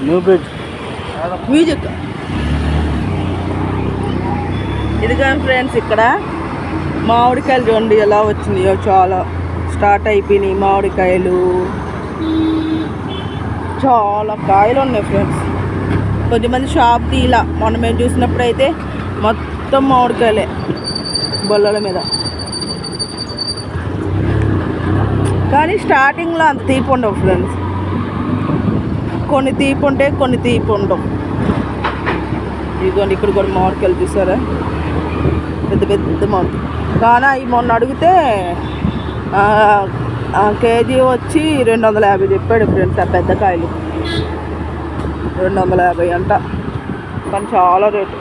Music. ఇది కానీ friends ఇక్కడ మామిడికాయలు చూడండి ఎలా వచ్చినాయో, చాలా స్టార్ట్ అయిపోయినాయి మామిడికాయలు. చాలా కాయలు ఉన్నాయి ఫ్రెండ్స్. కొద్దిమంది షాప్ తీలా, మొన్న మేము చూసినప్పుడు అయితే మొత్తం మామిడికాయలే బొల్లల మీద. కానీ స్టార్టింగ్లో అంత తీపి ఉండవు ఫ్రెండ్స్, కొన్ని తీపి ఉంటాయి కొన్ని తీపి ఉండవు. ఇదిగోండి ఇక్కడ కూడా మామిడికాయలు చూసారా, పెద్ద పెద్ద మామిడి. కానీ అవి మొన్న అడిగితే కేజీ వచ్చి 250 చెప్పాడు ఫ్రెండ్స్. ఆ పెద్ద కాయలు 250 అంట, కానీ చాలా రేటు.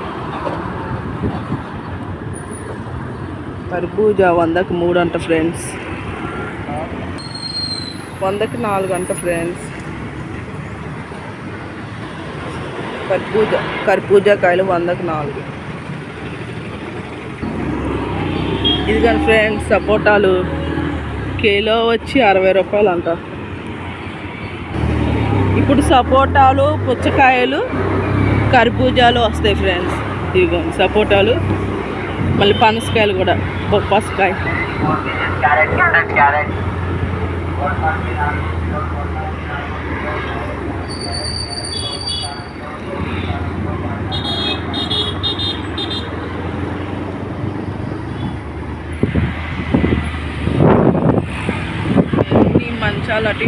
కర్బూజా 100కి 3 అంట ఫ్రెండ్స్, 100కి 4 అంట ఫ్రెండ్స్. కర్బూజా కాయలు 100కి 4. ఇది కానీ ఫ్రెండ్స్ సపోటాలు కిలో వచ్చి 60 రూపాయలు అంట. ఇప్పుడు సపోటాలు, పుచ్చకాయలు, కర్బూజాలు వస్తాయి ఫ్రెండ్స్. ఇదిగోండి సపోటాలు, మళ్ళీ పనసకాయలు కూడా, బొప్పాసకాయ. మంచాలు అటు